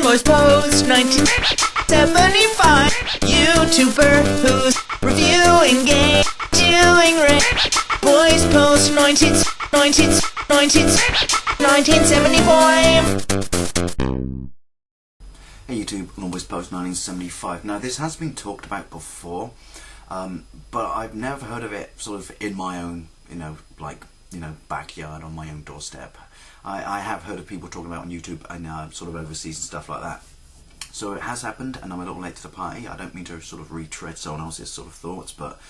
Boys Post 1975. YouTuber who's reviewing games, doing rich. Boys Post 1975. Hey YouTube, Boys Post 1975. Now this has been talked about before, but I've never heard of it sort of in my own, backyard on my own doorstep. I have heard of people talking about it on YouTube and sort of overseas and stuff like that. So it has happened, and I'm a little late to the party. I don't mean to sort of retread someone else's sort of thoughts, but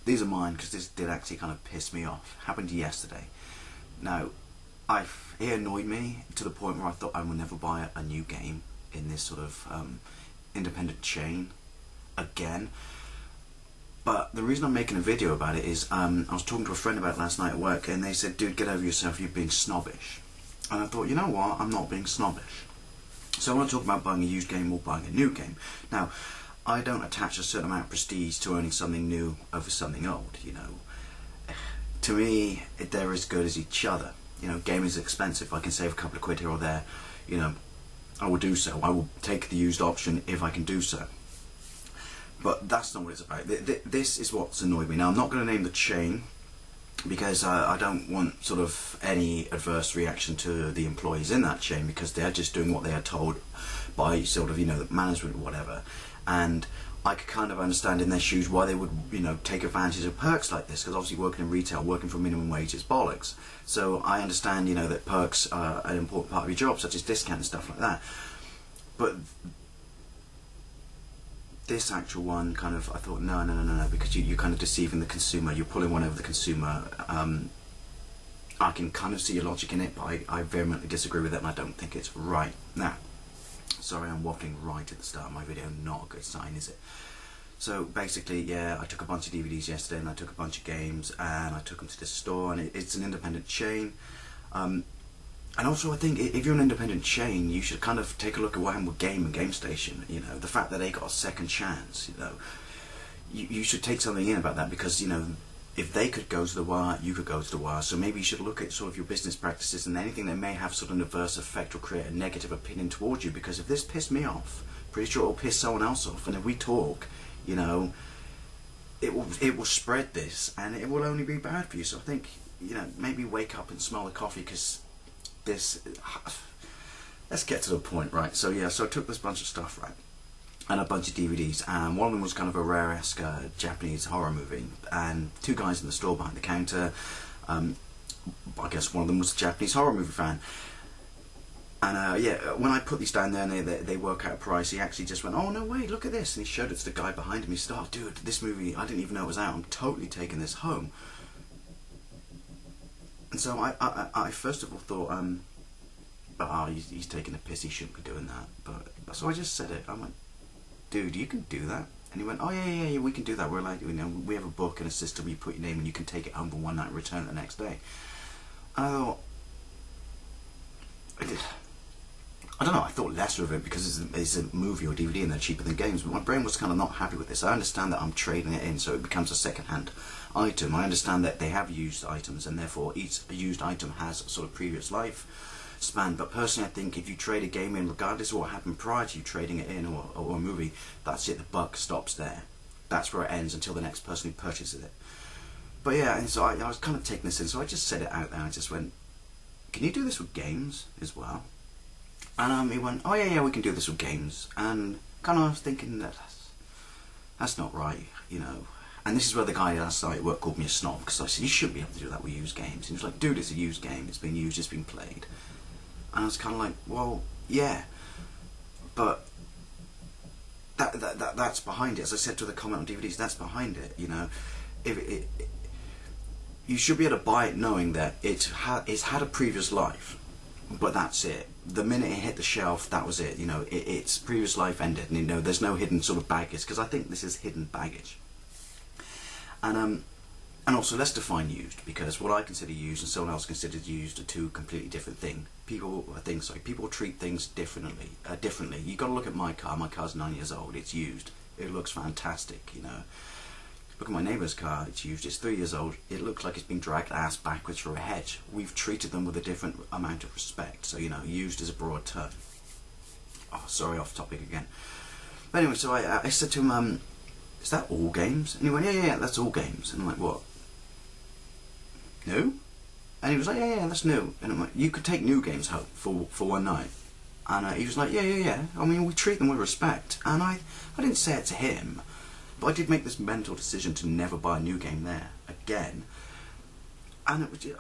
these are mine because this did actually kind of piss me off. Happened yesterday. Now, it annoyed me to the point where I thought I will never buy a new game in this sort of independent chain again. But the reason I'm making a video about it is I was talking to a friend about it last night at work, and they said, dude, get over yourself, you're being snobbish. And I thought, you know what, I'm not being snobbish. So I want to talk about buying a used game or buying a new game. Now, I don't attach a certain amount of prestige to owning something new over something old, you know. To me, they're as good as each other. You know, gaming is expensive. If I can save a couple of quid here or there, you know, I will do so. I will take the used option if I can do so. But that's not what it's about. This is what's annoyed me. Now, I'm not going to name the chain because I don't want sort of any adverse reaction to the employees in that chain, because they're just doing what they are told by sort of, you know, the management or whatever. And I could kind of understand in their shoes why they would, you know, take advantage of perks like this, because obviously working in retail, working for minimum wage is bollocks. So I understand, you know, that perks are an important part of your job, such as discount and stuff like that. But this actual one kind of, I thought, no, because you're kind of deceiving the consumer, you're pulling one over the consumer. I can kind of see your logic in it, but I vehemently disagree with it, and I don't think it's right. Now, sorry, I'm waffling right at the start of my video, not a good sign, is it? So basically, yeah, I took a bunch of DVDs yesterday, and I took a bunch of games, and I took them to this store, and it's an independent chain. And also, I think if you're an independent chain, you should kind of take a look at what happened with Game and Game Station. You know, the fact that they got a second chance. You know, you should take something in about that, because, you know, if they could go to the wire, you could go to the wire. So maybe you should look at sort of your business practices and anything that may have sort of an adverse effect or create a negative opinion towards you. Because if this pissed me off, pretty sure it'll piss someone else off. And if we talk, you know, it will spread this, and it will only be bad for you. So I think, you know, maybe wake up and smell the coffee, because let's get to the point, right? So yeah, so I took this bunch of stuff, right, and a bunch of DVDs, and one of them was kind of a rare-esque Japanese horror movie, and two guys in the store behind the counter, I guess one of them was a Japanese horror movie fan, and yeah, when I put these down there and they work out a price, he actually just went, oh no way, look at this, and he showed it to the guy behind him. He said, oh dude, this movie, I didn't even know it was out, I'm totally taking this home. And so I first of all thought, he's taking a piss, he shouldn't be doing that. But so I just said it. I went, dude, you can do that. And he went, oh yeah, we can do that. We're like, you know, we have a book and a system. You put your name and you can take it home for one night and return it the next day. And I thought, I don't know, I thought lesser of it because it's a movie or DVD and they're cheaper than games, but my brain was kind of not happy with this. I understand that I'm trading it in, so it becomes a second-hand item. I understand that they have used items, and therefore each used item has a sort of previous life span, but personally I think if you trade a game in, regardless of what happened prior to you trading it in or a movie, that's it, the buck stops there. That's where it ends until the next person who purchases it. But yeah, and so I was kind of taking this in, so I just said it out there. I just went, can you do this with games as well? And he went, oh yeah, we can do this with games. And kind of thinking that that's not right, you know. And this is where the guy last night at work called me a snob, because I said, you shouldn't be able to do that with used games. And he was like, dude, it's a used game, it's been used, it's been played. And I was kind of like, well, yeah, but that's behind it. As I said to the comment on DVDs, that's behind it, you know. You should be able to buy it knowing that it's had a previous life, but that's it. The minute it hit the shelf, that was it, you know, its previous life ended, and you know, there's no hidden sort of baggage, because I think this is hidden baggage. And also, let's define used, because what I consider used and someone else considers used are two completely different things. People treat things differently. You got to look at my car. My car's 9 years old. It's used. It looks fantastic, you know. Look at my neighbour's car. It's used. It's 3 years old. It looks like it's been dragged ass backwards through a hedge. We've treated them with a different amount of respect. So, you know, used is a broad term. Oh, sorry, off topic again. But anyway, so I said to him, is that all games? And he went, yeah, that's all games. And I'm like, what? New? And he was like, yeah, that's new. And I'm like, you could take new games home for one night. And he was like, yeah. I mean, we treat them with respect. And I didn't say it to him, but I did make this mental decision to never buy a new game there again. And it was just,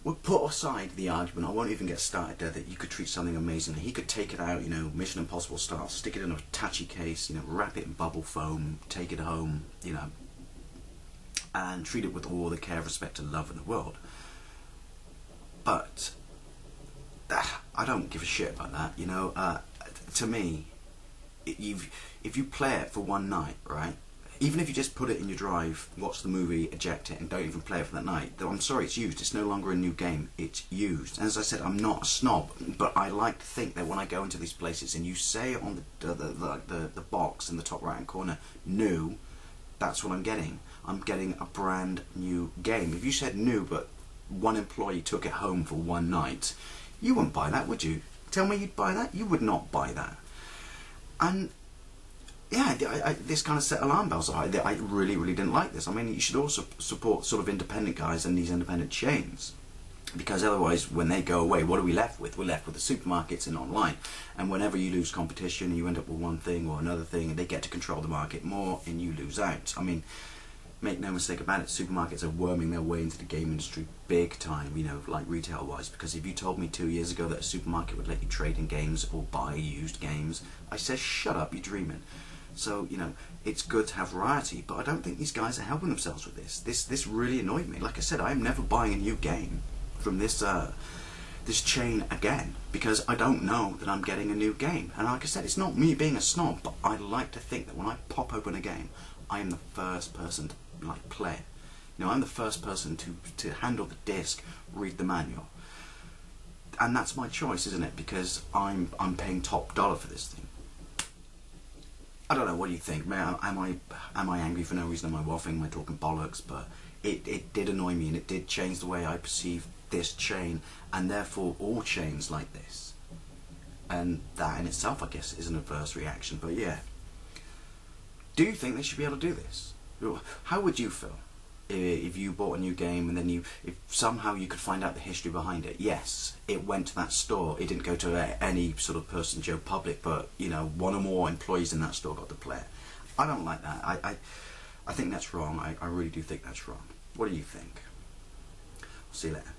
we'll put aside the argument, I won't even get started there, that you could treat something amazingly. He could take it out, Mission Impossible style, stick it in a tachi case, wrap it in bubble foam, take it home, and treat it with all the care, respect and love in the world. But I don't give a shit about that, to me, if you play it for one night, right, even if you just put it in your drive, watch the movie, eject it, and don't even play it for that night, though I'm sorry, it's used. It's no longer a new game. It's used. And as I said, I'm not a snob, but I like to think that when I go into these places and you say on the box in the top right-hand corner, new, that's what I'm getting. I'm getting a brand new game. If you said new, but one employee took it home for one night, you wouldn't buy that, would you? Tell me you'd buy that? You would not buy that. And yeah, this kind of set alarm bells. I really didn't like this. I mean, you should also support sort of independent guys and these independent chains, because otherwise, when they go away, what are we left with? We're left with the supermarkets and online. And whenever you lose competition, you end up with one thing or another thing, and they get to control the market more, and you lose out. I mean, make no mistake about it, supermarkets are worming their way into the game industry big time, like retail-wise, because if you told me 2 years ago that a supermarket would let you trade in games or buy used games, I said, shut up, you're dreaming. So, it's good to have variety, but I don't think these guys are helping themselves with this. This really annoyed me. Like I said, I am never buying a new game from this chain again, because I don't know that I'm getting a new game. And like I said, it's not me being a snob, but I like to think that when I pop open a game, I am the first person to play it. I'm the first person to handle the disc, read the manual. And that's my choice, isn't it? Because I'm paying top dollar for this thing. I don't know, what do you think? Am I angry for no reason? Am I waffling? Am I talking bollocks? But it did annoy me, and it did change the way I perceive this chain, and therefore all chains like this. And that in itself, I guess, is an adverse reaction. But yeah. Do you think they should be able to do this? How would you feel if you bought a new game and then if somehow you could find out the history behind it? Yes, it went to that store. It didn't go to any sort of person, Joe Public, but one or more employees in that store got to play it. I don't like that. I think that's wrong. I really do think that's wrong. What do you think? I'll see you later.